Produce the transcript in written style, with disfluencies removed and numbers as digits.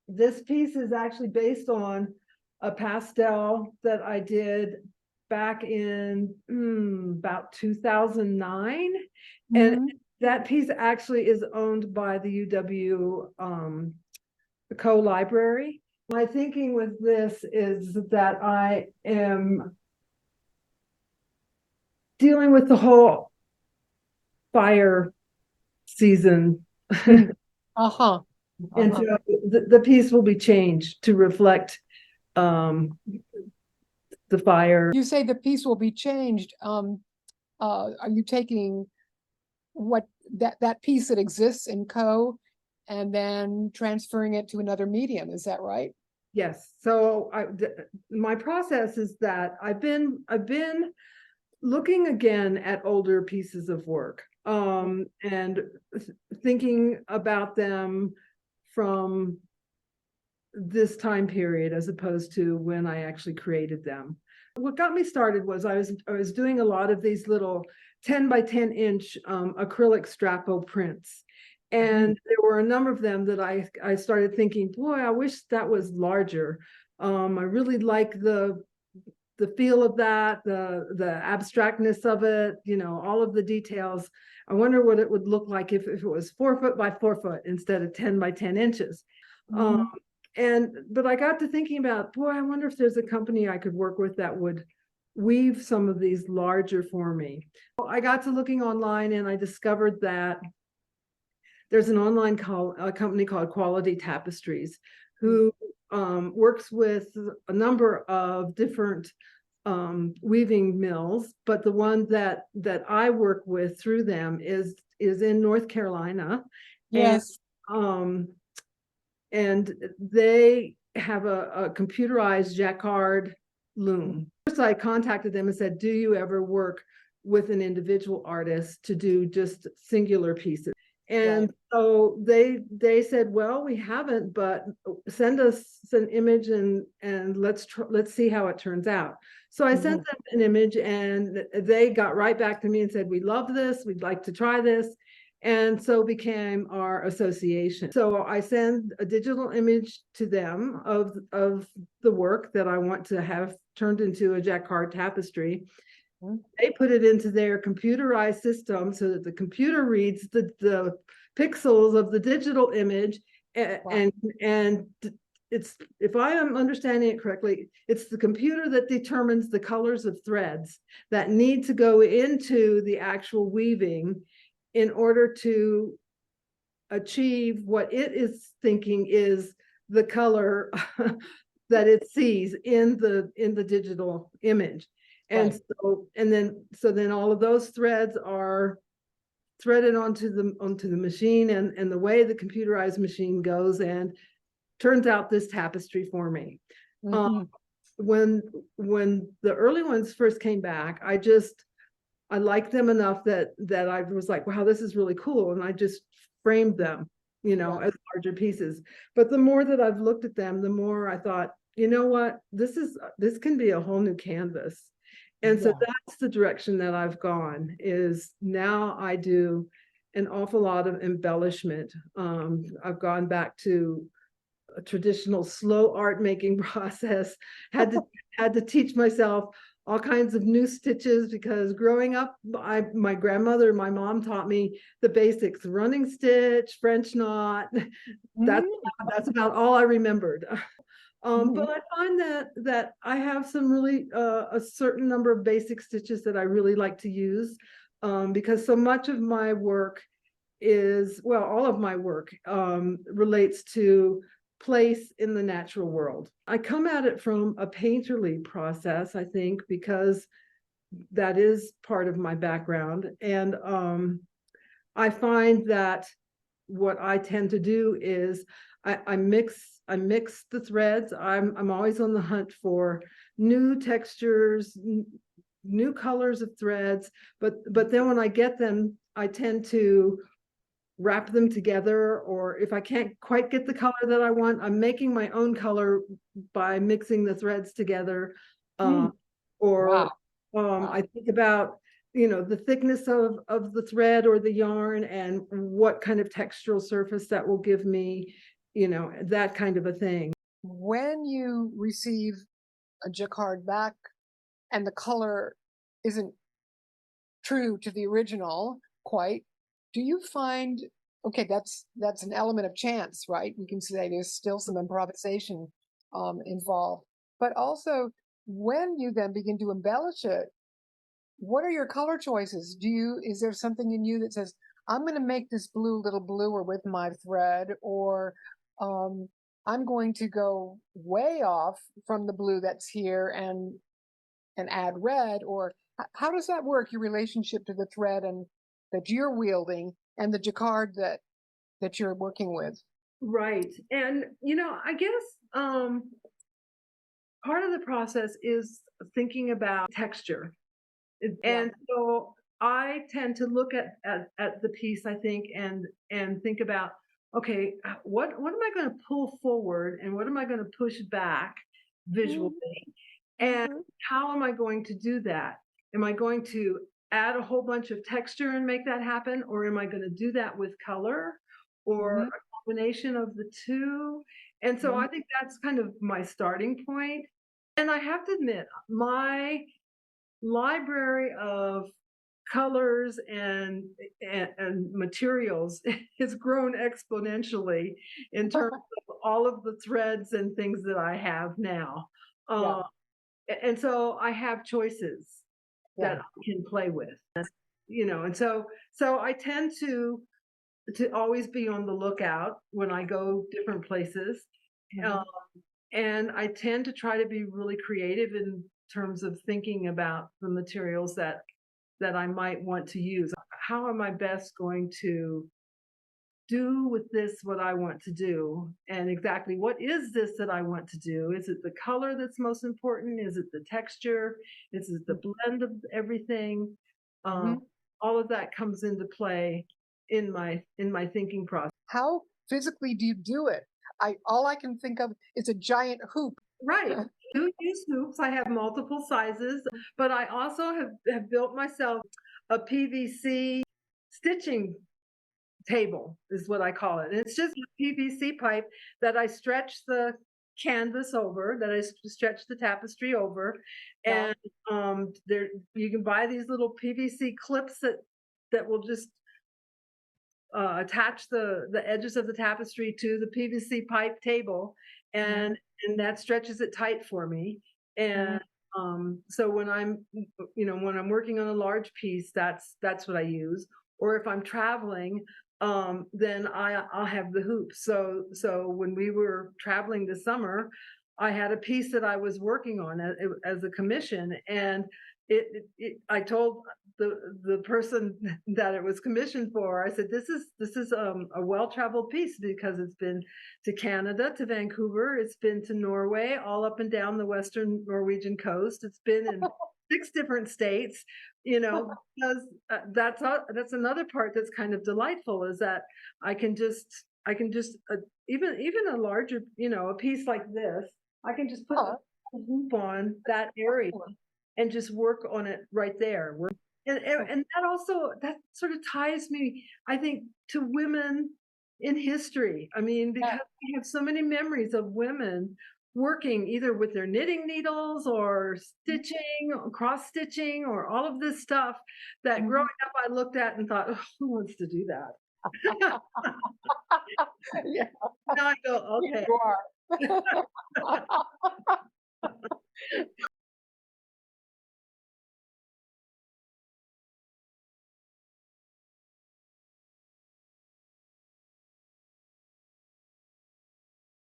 this piece is actually based on a pastel that I did back in about 2009. And that piece actually is owned by the UW co-library. My thinking with this is that I am dealing with the whole fire season. Uh-huh. And so the piece will be changed to reflect the fire. You say the piece will be changed. Are you taking what that piece that exists in and then transferring it to another medium? Is that right? Yes. So my process is that I've been looking again at older pieces of work and thinking about them from this time period as opposed to when I actually created them. What got me started was I was doing a lot of these little 10 by 10 inch acrylic strapo prints. And there were a number of them that I started thinking, boy, I wish that was larger. I really like the feel of that, the abstractness of it, you know, all of the details. I wonder what it would look like if it was 4 foot by 4 foot instead of 10 by 10 inches. But I got to thinking about, boy, I wonder if there's a company I could work with that would weave some of these larger for me. I got to looking online and I discovered that there's an online company called Quality Tapestries who works with a number of different weaving mills, but the one that I work with through them is in North Carolina. Yes. And they have a computerized Jacquard loom. First, I contacted them and said, do you ever work with an individual artist to do just singular pieces? And so they said, well, we haven't, but send us an image and let's see how it turns out. So I sent them an image and they got right back to me and said, we love this, we'd like to try this. And so became our association. So I send a digital image to them of the work that I want to have turned into a Jacquard tapestry. They put it into their computerized system so that the computer reads the pixels of the digital image and it's, if I am understanding it correctly, it's the computer that determines the colors of threads that need to go into the actual weaving in order to achieve what it is thinking is the color that it sees in the digital image. And so then all of those threads are threaded onto the machine, and the way the computerized machine goes and turns out this tapestry for me. When the early ones first came back, I liked them enough that I was like, wow, this is really cool, and I just framed them, you know, as larger pieces. But the more that I've looked at them, the more I thought, you know what, this can be a whole new canvas. And so that's the direction that I've gone, is now I do an awful lot of embellishment. I've gone back to a traditional slow art making process, had to teach myself all kinds of new stitches, because growing up, my grandmother and my mom taught me the basics: running stitch, French knot. That's about all I remembered. But I find that I have some really a certain number of basic stitches that I really like to use, because so much of my work is, well, all of my work relates to place in the natural world. I come at it from a painterly process, I think, because that is part of my background. And I find that what I tend to do is I mix the threads. I'm always on the hunt for new textures, new colors of threads, but then when I get them, I tend to wrap them together, or if I can't quite get the color that I want, I'm making my own color by mixing the threads together. I think about, you know, the thickness of the thread or the yarn and what kind of textural surface that will give me. that kind of a thing. When you receive a Jacquard back and the color isn't true to the original quite, do you find, okay, that's an element of chance, right? You can say there's still some improvisation involved, but also when you then begin to embellish it, what are your color choices? Is there something in you that says, I'm going to make this blue a little bluer with my thread, or um, I'm going to go way off from the blue that's here and add red, or how does that work? Your relationship to the thread and that you're wielding and the jacquard that you're working with. Right. And I guess part of the process is thinking about texture. And so I tend to look at the piece, I think, and think about, okay, what am I going to pull forward and what am I going to push back visually? And how am I going to do that? Am I going to add a whole bunch of texture and make that happen? Or am I going to do that with color or a combination of the two? And so I think that's kind of my starting point. And I have to admit, my library of colors and materials has grown exponentially in terms of all of the threads and things that I have now. And so I have choices that I can play with, and so I tend to always be on the lookout when I go different places. And I tend to try to be really creative in terms of thinking about the materials that I might want to use. How am I best going to do with this what I want to do? And exactly what is this that I want to do? Is it the color that's most important? Is it the texture? Is it the blend of everything? All of that comes into play in my thinking process. How physically do you do it? All I can think of is a giant hoop. Right. I do use hoops. I have multiple sizes, but I also have built myself a PVC stitching table, is what I call it. And it's just a PVC pipe that I stretch the canvas over, that I stretch the tapestry over. And there you can buy these little PVC clips that will just attach the edges of the tapestry to the PVC pipe table, and that stretches it tight for me. And so when I'm working on a large piece, that's what I use. Or if I'm traveling, then I'll have the hoops. So when we were traveling this summer, I had a piece that I was working on as a commission, and I told the person that it was commissioned for, I said, this is a well-traveled piece because it's been to Canada, to Vancouver, it's been to Norway, all up and down the western Norwegian coast. It's been in 6 different states, because that's another part that's kind of delightful, is that I can just even a larger, a piece like this, I can just put a hoop on that area and just work on it right there. And that sort of ties me, I think, to women in history. I mean, because we have so many memories of women working either with their knitting needles or stitching, or cross stitching, or all of this stuff that growing up I looked at and thought, oh, who wants to do that? Now I go, okay. You are.